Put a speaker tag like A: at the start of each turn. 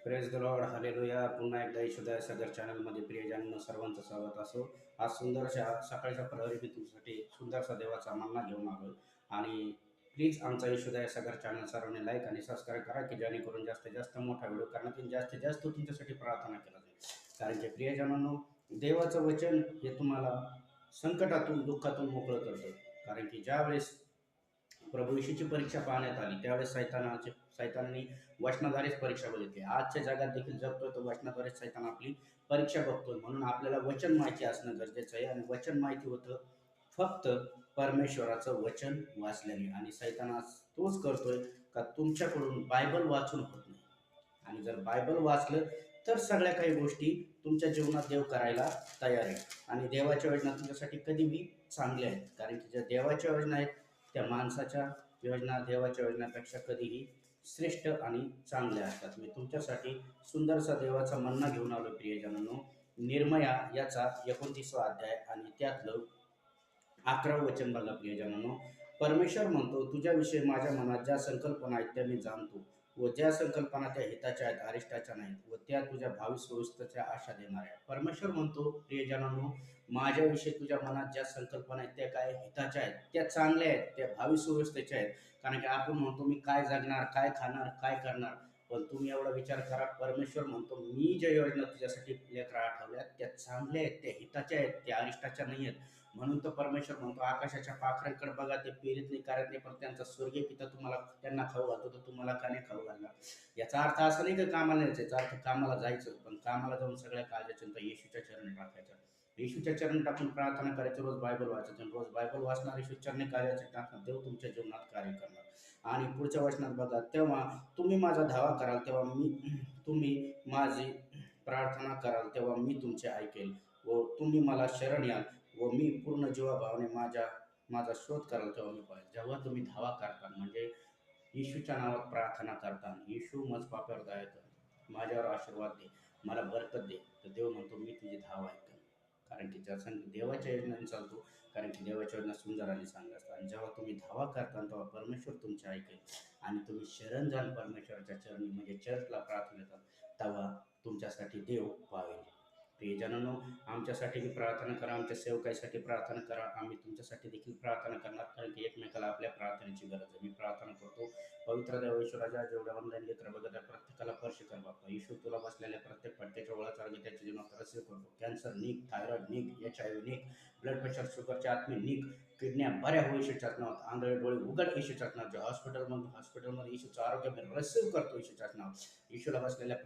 A: Praise the Lord hallelujah. पुन्हा एकदा यशोदया सागर चॅनलमध्ये प्रियजनांनो सर्वांचं स्वागत असो. आज सुंदरशा सकाळच्या प्रहरी मी तुमच्यासाठी सुंदरसा देवाचा मन्ना घेऊन आलो आणि प्लीज आमचा यशोदया सागर चॅनल सर्वांनी लाईक आणि सबस्क्राईब करा की जेणेकरून जास्तीत जास्त मोठा व्हिडिओ करण्यात येईल, जास्तीत जास्त तुमच्यासाठी प्रार्थना केला जाईल. कारण की प्रियजनांनो, देवाचं वचन हे तुम्हाला संकटातून दुःखातून मोकळं करतं. कारण की ज्यावेळेस प्रभू येशूची परीक्षा पाहण्यात आली त्यावेळेस सैतानाने वचनाद्वारेच परीक्षा बघितली. आजच्या जगात देखील जगतोय तो वचनाद्वारेच सैतान आपली परीक्षा बघतोय. म्हणून आपल्याला वचन माहिती असणं गरजेचं आहे आणि वचन माहिती होतं फक्त परमेश्वराचं वचन वाचल्याने. आणि सैतान तोच करतोय का तुमच्याकडून बायबल वाचून होत नाही. आणि जर बायबल वाचलं तर सगळ्या काही गोष्टी तुमच्या जीवनात देव करायला तयार आहे. आणि देवाच्या योजना तुमच्यासाठी कधीही चांगल्या आहेत. कारण की ज्या देवाच्या योजना आहेत त्या माणसाच्या योजना देवाच्या योजनापेक्षा कधीही श्रेष्ठ आणि चांगल्या असतात. मी तुमच्यासाठी सुंदरसा देवाचा मन्ना घेऊन आलो प्रियजनांनो. निर्मया याचा 29वा अध्याय आणि त्यातलं 11वं वचन बघा प्रियजनांनो. परमेश्वर म्हणतो, तुझ्याविषयी माझ्या मनात ज्या संकल्पना आहेत त्या मी जाणतो व ज्या संकल्पना त्या हिताच्या आहेत अरिष्टाच्या नाहीत व त्या तुझ्या भावी सुव्यवस्थेच्या आशा देणाऱ्या. परमेश्वर म्हणतो प्रियजनांनो, माझ्याविषयी तुझ्या मनात ज्या संकल्पना आहेत त्या काय हिताच्या आहेत, त्या चांगल्या आहेत, त्या भावी सुव्यवस्थेच्या आहेत. कारण की आपण म्हणतो मी काय जगणार, काय खाणार, काय करणार, पण तुम्ही एवढा विचार करा. परमेश्वर म्हणतो मी ज्या योजना तुझ्यासाठी लेकरा आठवल्यात त्या चांगल्या आहेत, त्या हिताच्या आहेत, त्या अरिष्टाच्या नाही आहेत. म्हणून तर परमेश्वर म्हणतो आकाशाच्या पाखरांकडे बघा, ते पेरीत नाही करत नाही, पण त्यांचा स्वर्गीय पिता तुम्हाला त्यांना खाऊ घालतो, तर तुम्हाला का नाही खाऊ घालणार. याचा अर्थ असा नाही की कामाला यायचं, याचा अर्थ कामाला जायचं, पण कामाला जाऊन सगळ्या काळजाच्या चिंता येशूच्या चरणी टाकायच्या. येशूच्या चरणी टाकून प्रार्थना करायची, रोज बायबल वाचायचं, रोज बायबल वाचणार, येशू चरणी कार्याचे टाकणार, देव तुमच्या जीवनात कार्य करणार. आणि पुढच्या वचनात बघा, तेव्हा तुम्ही माझा धावा कराल, तेव्हा तुम्ही माझी प्रार्थना कराल, तेव्हा मी तुमचे ऐकेल व तुम्ही मला शरण याल व मी पूर्ण जीवाभावाने माझा शोध कराल तेव्हा मी पाहिजे. जेव्हा तुम्ही धावा करता म्हणजे येशूच्या नावात प्रार्थना करता, येशू मज पाप्यावर दया कर, माझ्यावर आशीर्वाद दे, मला बरकत दे, तर देव म्हणतो मी तुझी धाव ऐकेन. कारण की ज्या देवाच्या योजनेने चालतो. कारण की देवाच्या योजना सुंदर आणि चांगल्या असतात. आणि जेव्हा तुम्ही धावा करता तेव्हा परमेश्वर तुमचे ऐकेल आणि तुम्ही शरण जाल परमेश्वराच्या चरणी म्हणजे चर्चला प्रार्थना येतात तेव्हा तुमच्यासाठी देव पावेल. प्रियजनांनो, आमच्यासाठी प्रार्थना करा, आमच्या सेवकाईसाठी प्रार्थना करा. आम्ही तुमच्यासाठी देखील प्रार्थना करणार, कारण की एकमेकाला आपल्या प्रार्थनेची गरज आहे. मी प्रार्थना करतो, पवित्र देव ईश्वराच्या जेवढ्या ऑनलाईन लेकर बघत आहे प्रत्येकाला स्पर्श कर बाप्पा. येशू तुला बसलेल्या प्रत्येक फटक्याच्या ओळाचा अर्घ त्याच्या जीवनात रसीद करतो. कॅन्सर निक, थायरॉइड निक, HIV निक, ब्लड प्रेशर शुगरच्या आत्मे निक, किडन्या बऱ्या हो येशूच्याच नावात, आंधळे डोळे उघड येशूच्याच नावात. हॉस्पिटलमध्ये येशूचं आरोग्य मी रिसीव्ह करतो येशूच्याच नावात. येशूला बसलेल्या